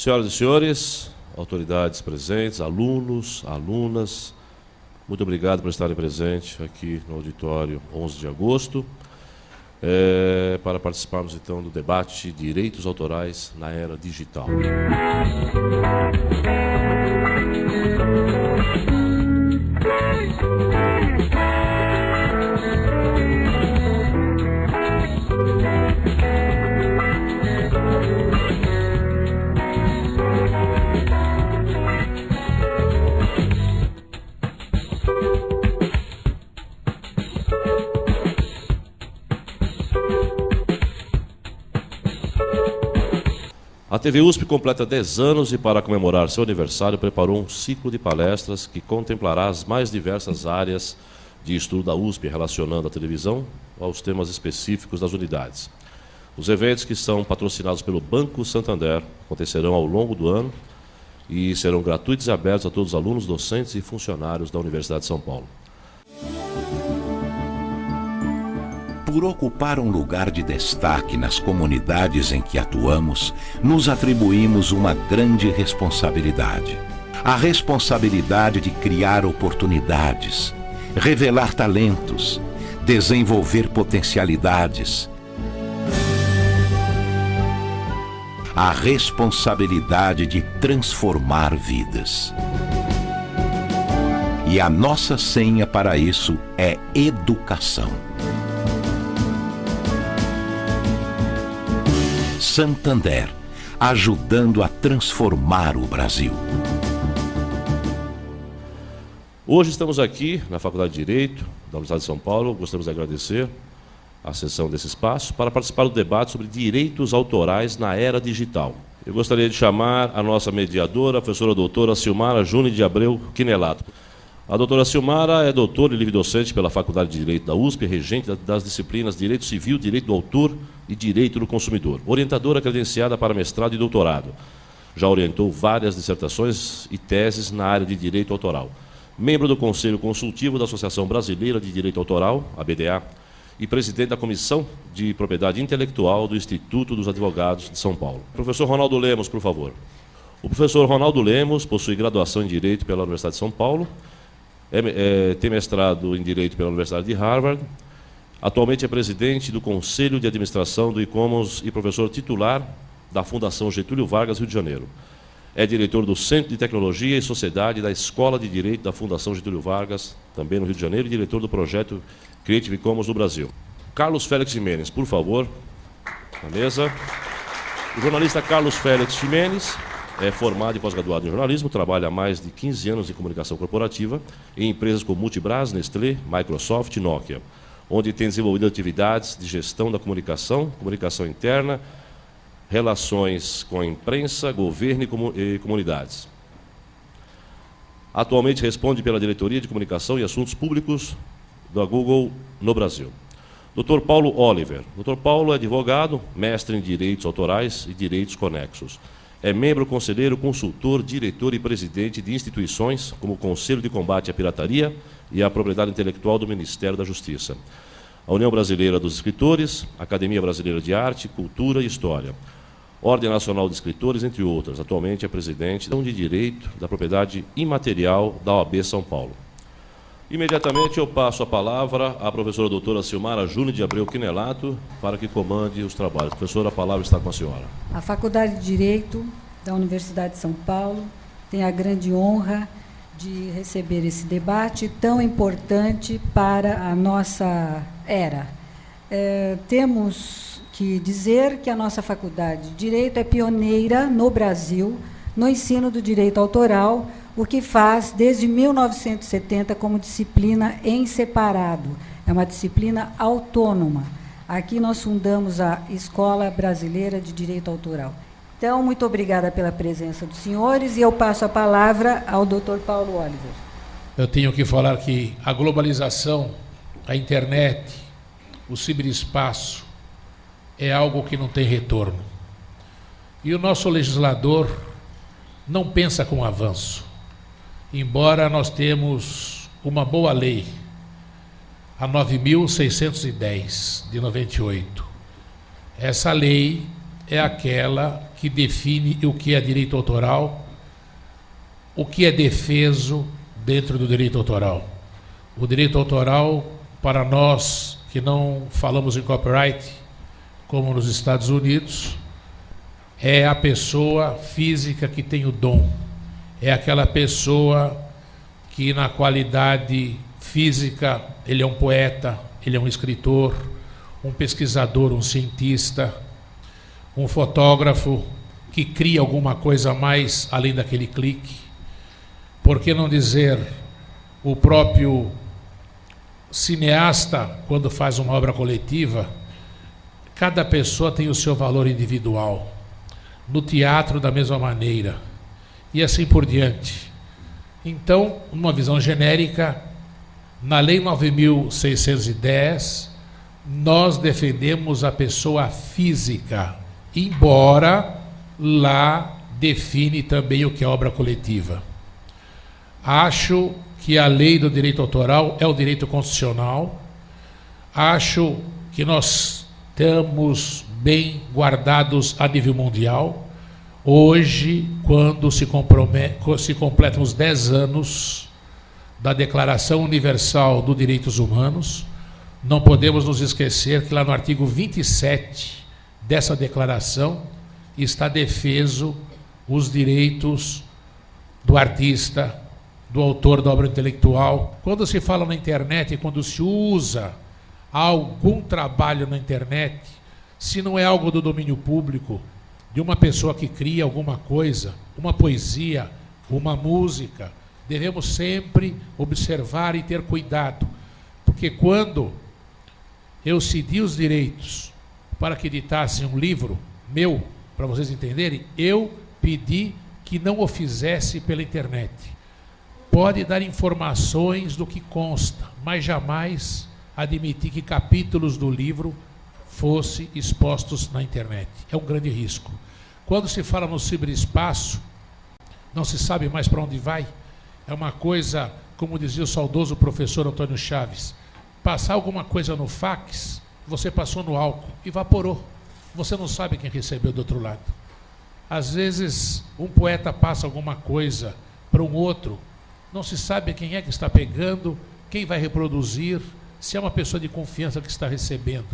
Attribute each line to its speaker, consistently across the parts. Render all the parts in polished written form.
Speaker 1: Senhoras e senhores, autoridades presentes, alunos, alunas, muito obrigado por estarem presentes aqui no auditório 11 de agosto, para participarmos então do debate Direitos Autorais na Era Digital. A TV USP completa 10 anos e, para comemorar seu aniversário, preparou um ciclo de palestras que contemplará as mais diversas áreas de estudo da USP, relacionando a televisão aos temas específicos das unidades. Os eventos, que são patrocinados pelo Banco Santander, acontecerão ao longo do ano e serão gratuitos e abertos a todos os alunos, docentes e funcionários da Universidade de São Paulo.
Speaker 2: Por ocupar um lugar de destaque nas comunidades em que atuamos, nos atribuímos uma grande responsabilidade. A responsabilidade de criar oportunidades, revelar talentos, desenvolver potencialidades. A responsabilidade de transformar vidas. E a nossa senha para isso é educação. Santander, ajudando a transformar o Brasil.
Speaker 1: Hoje estamos aqui na Faculdade de Direito da Universidade de São Paulo. Gostaríamos de agradecer a cessão desse espaço para participar do debate sobre direitos autorais na era digital. Eu gostaria de chamar a nossa mediadora, a professora doutora Silmara Júnior de Abreu Quinelato. A doutora Silmara é doutora e livre-docente pela Faculdade de Direito da USP, regente das disciplinas Direito Civil, Direito do Autor e Direito do Consumidor. Orientadora credenciada para mestrado e doutorado. Já orientou várias dissertações e teses na área de Direito Autoral. Membro do Conselho Consultivo da Associação Brasileira de Direito Autoral, a BDA, e presidente da Comissão de Propriedade Intelectual do Instituto dos Advogados de São Paulo. Professor Ronaldo Lemos, por favor. O professor Ronaldo Lemos possui graduação em Direito pela Universidade de São Paulo, tem mestrado em Direito pela Universidade de Harvard, atualmente é presidente do Conselho de Administração do ICOMOS e professor titular da Fundação Getúlio Vargas, Rio de Janeiro. É diretor do Centro de Tecnologia e Sociedade da Escola de Direito da Fundação Getúlio Vargas, também no Rio de Janeiro, e diretor do projeto Creative Commons no Brasil. Carlos Félix Ximenes, por favor, na mesa. O jornalista Carlos Félix Ximenes é formado e pós-graduado em jornalismo, trabalha há mais de 15 anos em comunicação corporativa em empresas como Multibras, Nestlé, Microsoft e Nokia, onde tem desenvolvido atividades de gestão da comunicação, comunicação interna, relações com a imprensa, governo e comunidades. Atualmente responde pela Diretoria de Comunicação e Assuntos Públicos da Google no Brasil. Dr. Paulo Oliver. Dr. Paulo é advogado, mestre em Direitos Autorais e Direitos Conexos. É membro, conselheiro, consultor, diretor e presidente de instituições como o Conselho de Combate à Pirataria e à Propriedade Intelectual do Ministério da Justiça, a União Brasileira dos Escritores, Academia Brasileira de Arte, Cultura e História, Ordem Nacional de Escritores, entre outras. Atualmente é presidente da de Direito da Propriedade Imaterial da OAB São Paulo. Imediatamente eu passo a palavra à professora doutora Silmara Júnior de Abreu Quinelato para que comande os trabalhos. Professora, a palavra está com a senhora.
Speaker 3: A Faculdade de Direito da Universidade de São Paulo tem a grande honra de receber esse debate tão importante para a nossa era. Temos que dizer que a nossa Faculdade de Direito é pioneira no Brasil no ensino do direito autoral, o que faz desde 1970 como disciplina em separado. É uma disciplina autônoma. Aqui nós fundamos a Escola Brasileira de Direito Autoral. Então, muito obrigada pela presença dos senhores e eu passo a palavra ao Dr. Paulo Oliver.
Speaker 4: Eu tenho que falar que a globalização, a internet, o ciberespaço é algo que não tem retorno. E o nosso legislador não pensa com avanço. Embora nós temos uma boa lei, a 9.610, de 98. Essa lei é aquela que define o que é direito autoral, o que é defeso dentro do direito autoral. O direito autoral, para nós que não falamos em copyright, como nos Estados Unidos, é a pessoa física que tem o dom. É aquela pessoa que, na qualidade física, ele é um poeta, ele é um escritor, um pesquisador, um cientista, um fotógrafo que cria alguma coisa a mais além daquele clique. Por que não dizer o próprio cineasta, quando faz uma obra coletiva, cada pessoa tem o seu valor individual. No teatro, da mesma maneira. E assim por diante. Então, numa visão genérica, na Lei 9.610, nós defendemos a pessoa física, embora lá define também o que é obra coletiva. Acho que a lei do direito autoral é o direito constitucional. Acho que nós estamos bem guardados a nível mundial. Hoje, quando se completam os 10 anos da Declaração Universal dos Direitos Humanos, não podemos nos esquecer que lá no artigo 27 dessa declaração está defeso os direitos do artista, do autor da obra intelectual. Quando se fala na internet, quando se usa algum trabalho na internet, se não é algo do domínio público, de uma pessoa que cria alguma coisa, uma poesia, uma música, devemos sempre observar e ter cuidado, porque quando eu cedi os direitos para que editassem um livro meu, para vocês entenderem, eu pedi que não o fizesse pela internet. Pode dar informações do que consta, mas jamais admitir que capítulos do livro fossem expostos na internet. É um grande risco. Quando se fala no ciberespaço, não se sabe mais para onde vai. É uma coisa, como dizia o saudoso professor Antônio Chaves, passar alguma coisa no fax, você passou no álcool, evaporou. Você não sabe quem recebeu do outro lado. Às vezes, um poeta passa alguma coisa para um outro, não se sabe quem é que está pegando, quem vai reproduzir, se é uma pessoa de confiança que está recebendo.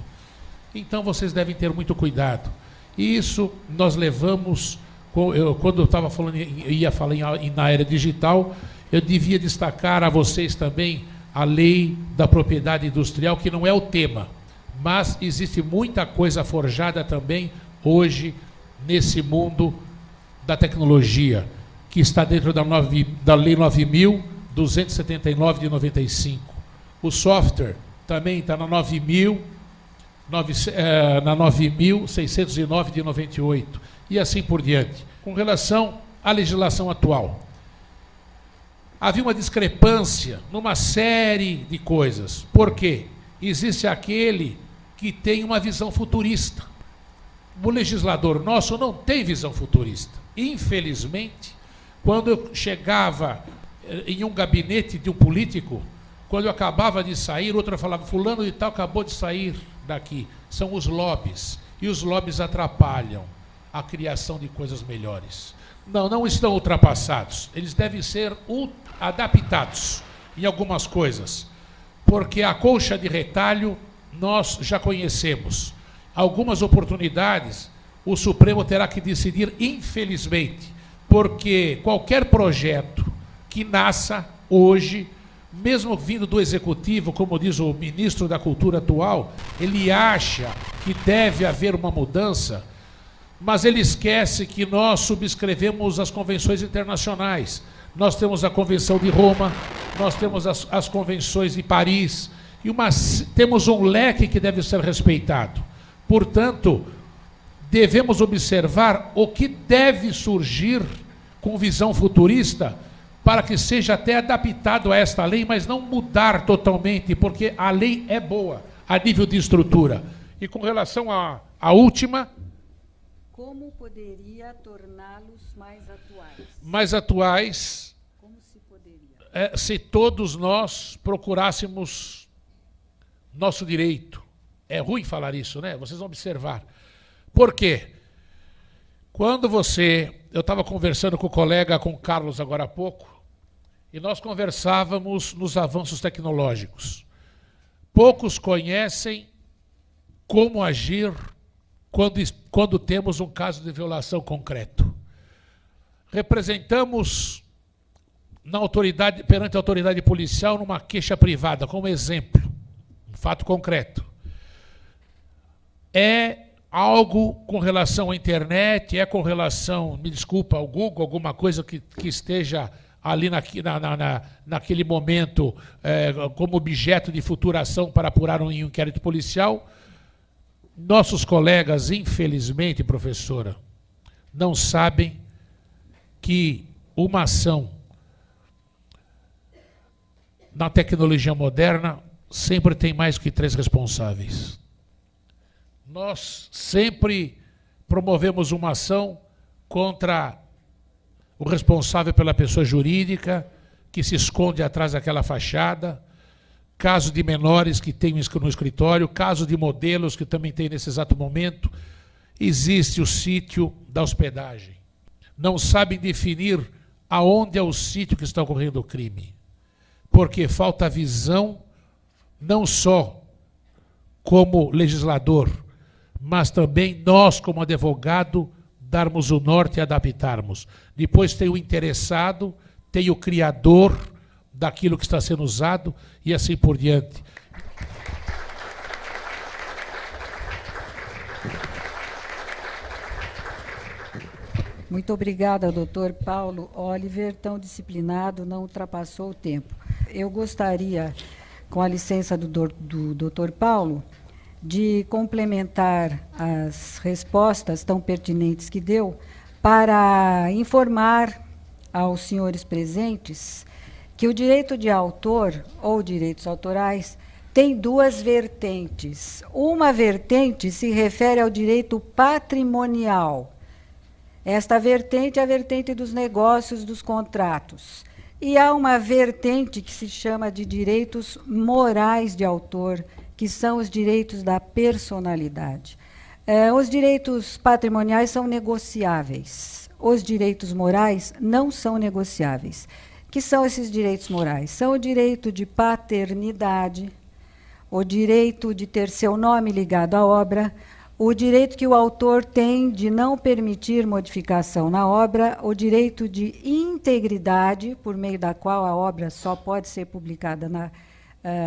Speaker 4: Então, vocês devem ter muito cuidado. E isso nós levamos, quando eu estava falando, ia falar na era digital, eu devia destacar a vocês também a lei da propriedade industrial, que não é o tema, mas existe muita coisa forjada também hoje nesse mundo da tecnologia, que está dentro da Lei 9.279 de 95. O software também está na 9.609 de 98, e assim por diante. Com relação à legislação atual, havia uma discrepância numa série de coisas. Por quê? Existe aquele que tem uma visão futurista. O legislador nosso não tem visão futurista. Infelizmente, quando eu chegava em um gabinete de um político, quando eu acabava de sair, outro falava, fulano de tal acabou de sair daqui. São os lobbies. E os lobbies atrapalham a criação de coisas melhores. Não estão ultrapassados. Eles devem ser adaptados em algumas coisas. Porque a colcha de retalho nós já conhecemos. Algumas oportunidades o Supremo terá que decidir, infelizmente, porque qualquer projeto que nasça hoje, mesmo vindo do Executivo, como diz o ministro da Cultura atual, ele acha que deve haver uma mudança, mas ele esquece que nós subscrevemos as convenções internacionais. Nós temos a Convenção de Roma, nós temos as convenções de Paris, e temos um leque que deve ser respeitado. Portanto, devemos observar o que deve surgir com visão futurista para que seja até adaptado a esta lei, mas não mudar totalmente, porque a lei é boa a nível de estrutura. E com relação à última...
Speaker 3: Como poderia torná-los mais atuais?
Speaker 4: Mais atuais...
Speaker 3: Como se poderia?
Speaker 4: Se todos nós procurássemos nosso direito. É ruim falar isso, né? Vocês vão observar. Por quê? Eu estava conversando com o colega, com o Carlos agora há pouco, e nós conversávamos nos avanços tecnológicos. Poucos conhecem como agir quando temos um caso de violação concreto. Representamos perante a autoridade policial numa queixa privada, como exemplo, um fato concreto. É algo com relação à internet, é com relação, me desculpa, ao Google, alguma coisa que esteja ali naquele momento como objeto de futura ação para apurar um inquérito policial. Nossos colegas, infelizmente, professora, não sabem que uma ação na tecnologia moderna sempre tem mais que 3 responsáveis. Nós sempre promovemos uma ação contra o responsável pela pessoa jurídica, que se esconde atrás daquela fachada, caso de menores que tem no escritório, caso de modelos que também tem nesse exato momento. Existe o sítio da hospedagem. Não sabem definir aonde é o sítio que está ocorrendo o crime, porque falta visão, não só como legislador, mas também nós, como advogado, darmos o norte e adaptarmos. Depois tem o interessado, tem o criador daquilo que está sendo usado e assim por diante.
Speaker 3: Muito obrigada, doutor Paulo Oliver, tão disciplinado, não ultrapassou o tempo. Eu gostaria, com a licença do doutor Paulo, de complementar as respostas tão pertinentes que deu para informar aos senhores presentes que o direito de autor ou direitos autorais tem 2 vertentes. Uma vertente se refere ao direito patrimonial. Esta vertente é a vertente dos negócios, dos contratos. E há uma vertente que se chama de direitos morais de autor, que são os direitos da personalidade. Os direitos patrimoniais são negociáveis. Os direitos morais não são negociáveis. Que são esses direitos morais? São o direito de paternidade, o direito de ter seu nome ligado à obra, o direito que o autor tem de não permitir modificação na obra, o direito de integridade, por meio da qual a obra só pode ser publicada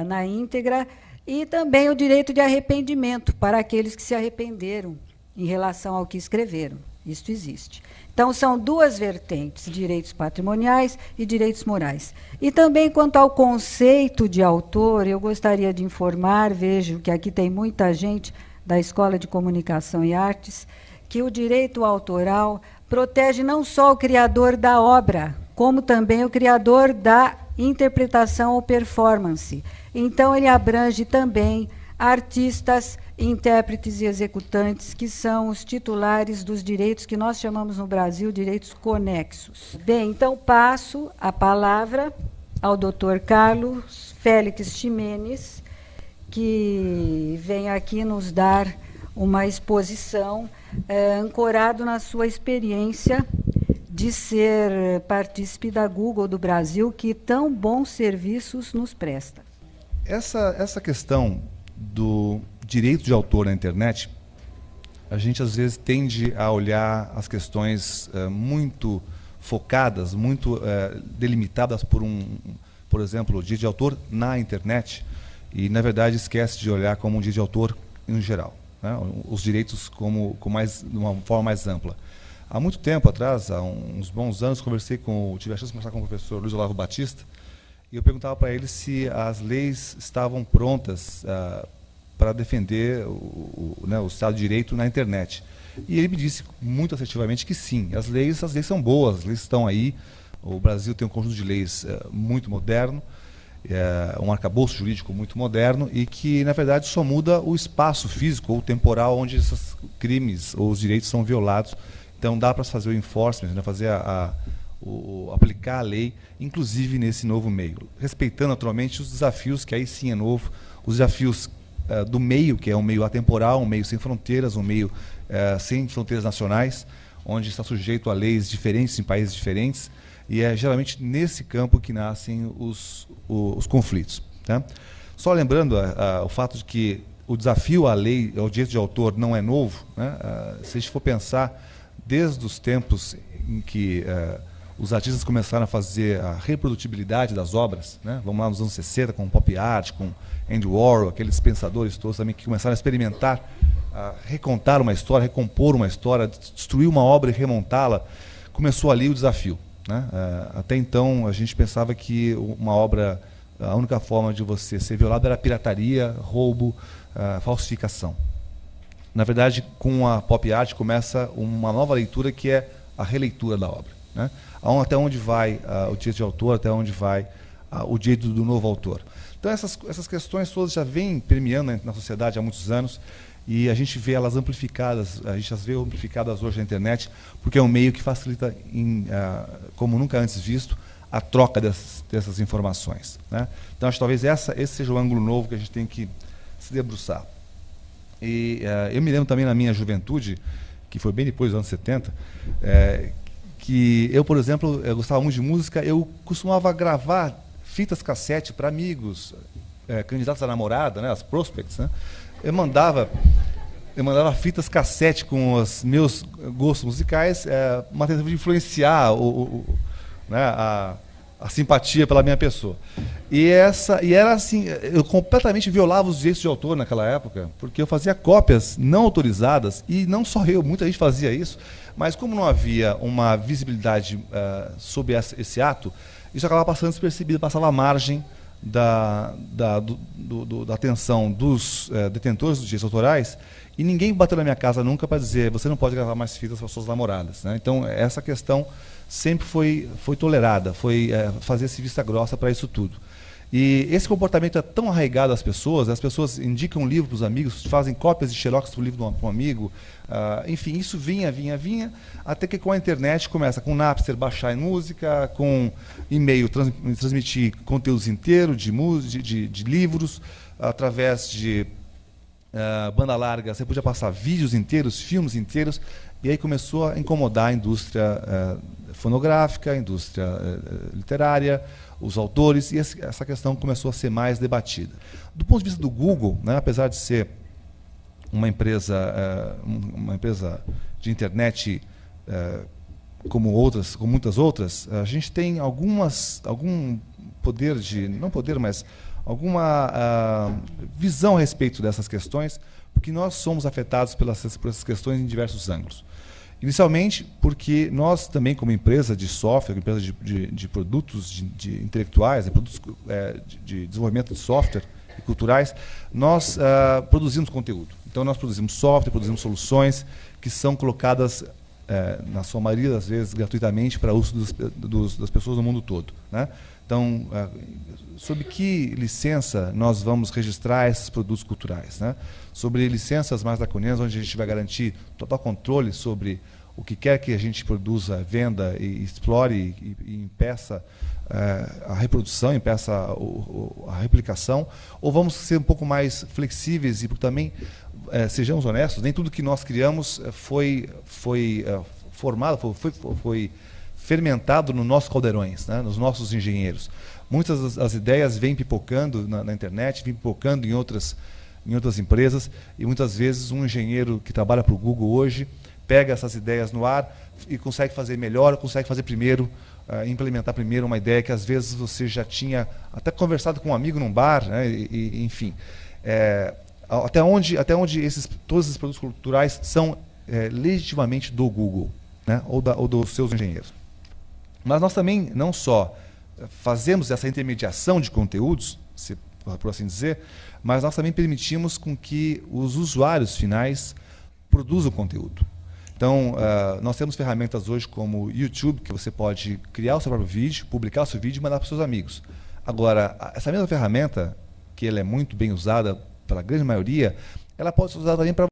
Speaker 3: na íntegra, e também o direito de arrependimento para aqueles que se arrependeram em relação ao que escreveram. Isto existe. Então, são 2 vertentes, direitos patrimoniais e direitos morais. E também, quanto ao conceito de autor, eu gostaria de informar, vejo que aqui tem muita gente da Escola de Comunicação e Artes, que o direito autoral protege não só o criador da obra, como também o criador da interpretação ou performance. Então, ele abrange também artistas, intérpretes e executantes, que são os titulares dos direitos que nós chamamos no Brasil direitos conexos. Bem, então passo a palavra ao Dr. Carlos Félix Ximenes, que vem aqui nos dar uma exposição ancorado na sua experiência de ser partícipe da Google do Brasil, que tão bons serviços nos presta.
Speaker 5: Essa questão do direito de autor na internet, a gente às vezes tende a olhar as questões muito focadas, muito delimitadas por exemplo, o direito de autor na internet, e na verdade esquece de olhar como um direito de autor em geral, né? Os direitos de uma forma mais ampla. Há muito tempo atrás, há uns bons anos, tive a chance de conversar com o professor Luiz Olavo Batista, e eu perguntava para ele se as leis estavam prontas para defender o Estado de Direito na internet. E ele me disse muito assertivamente que sim, as leis são boas, as leis estão aí, o Brasil tem um conjunto de leis muito moderno, um arcabouço jurídico muito moderno, e que, na verdade, só muda o espaço físico ou temporal onde esses crimes ou os direitos são violados. Então, dá para fazer o enforcement, né, aplicar a lei, inclusive nesse novo meio, respeitando naturalmente os desafios, que aí sim é novo, os desafios do meio, que é um meio atemporal, um meio sem fronteiras, um meio sem fronteiras nacionais, onde está sujeito a leis diferentes em países diferentes, e é geralmente nesse campo que nascem os conflitos. Tá? Só lembrando o fato de que o desafio à lei, ao direito de autor, não é novo, né? Se a gente for pensar desde os tempos em que os artistas começaram a fazer a reprodutibilidade das obras, né? Vamos lá nos anos 60, com pop art, com Andy Warhol, aqueles pensadores todos também que começaram a experimentar, a recontar uma história, recompor uma história, destruir uma obra e remontá-la, começou ali o desafio, né? Até então a gente pensava que uma obra, a única forma de você ser violado era pirataria, roubo, falsificação. Na verdade, com a pop art começa uma nova leitura, que é a releitura da obra, né? Até onde vai o direito de autor, até onde vai o direito do novo autor. Então essas questões todas já vêm permeando na sociedade há muitos anos, e a gente vê elas amplificadas, a gente as vê amplificadas hoje na internet, porque é um meio que facilita, como nunca antes visto, a troca dessas informações, né? Então acho que talvez esse seja o ângulo novo que a gente tem que se debruçar. E eu me lembro também na minha juventude, que foi bem depois dos anos 70, que eu, por exemplo, eu gostava muito de música, eu costumava gravar fitas cassete para amigos, candidatos à namorada, né, as prospects, né? Eu mandava fitas cassete com os meus gostos musicais, uma tentativa de influenciar né, a simpatia pela minha pessoa. E era assim, eu completamente violava os direitos de autor naquela época, porque eu fazia cópias não autorizadas, e não só eu, muita gente fazia isso, mas como não havia uma visibilidade sobre esse ato, isso acabava passando despercebido, passava à margem da atenção dos detentores dos direitos autorais, e ninguém bateu na minha casa nunca para dizer: você não pode gravar mais fitas para suas namoradas, né? Então essa questão sempre foi tolerada, fazer-se vista grossa para isso tudo. E esse comportamento é tão arraigado às pessoas, as pessoas indicam um livro para os amigos, fazem cópias de xerox do livro para um amigo, enfim, isso vinha, até que com a internet começa com o Napster baixar música, com e-mail transmitir conteúdos inteiros de livros, através de banda larga, você podia passar vídeos inteiros, filmes inteiros, e aí começou a incomodar a indústria fonográfica, a indústria literária, os autores, e essa questão começou a ser mais debatida. Do ponto de vista do Google, né, apesar de ser uma empresa de internet como muitas outras, a gente tem algum poder não poder, mas alguma visão a respeito dessas questões, porque nós somos afetados por essas questões em diversos ângulos. Inicialmente, porque nós também, como empresa de software, empresa de produtos intelectuais, produtos de desenvolvimento de software e culturais, nós produzimos conteúdo. Então, nós produzimos software, produzimos soluções que são colocadas, na sua maioria das vezes, gratuitamente para uso das pessoas no mundo todo, né? Então, sob que licença nós vamos registrar esses produtos culturais, né? Sobre licenças mais draconianas, onde a gente vai garantir total controle sobre o que quer que a gente produza, venda e explore e impeça a reprodução, impeça a replicação, ou vamos ser um pouco mais flexíveis e também, sejamos honestos, nem tudo que nós criamos foi formado, foi fermentado nos nossos caldeirões, né, nos nossos engenheiros. Muitas das ideias vêm pipocando na internet, vêm pipocando em outras empresas, e muitas vezes um engenheiro que trabalha para o Google hoje pega essas ideias no ar e consegue fazer melhor, consegue fazer primeiro, implementar primeiro uma ideia que às vezes você já tinha até conversado com um amigo num bar, né, enfim. Até onde todos esses produtos culturais são legitimamente do Google, né, ou dos seus engenheiros. Mas nós também não só fazemos essa intermediação de conteúdos, por assim dizer, mas nós também permitimos com que os usuários finais produzam conteúdo. Então, nós temos ferramentas hoje como o YouTube, que você pode criar o seu próprio vídeo, publicar o seu vídeo e mandar para os seus amigos. Agora, essa mesma ferramenta, que ela é muito bem usada pela grande maioria, ela pode ser usada também para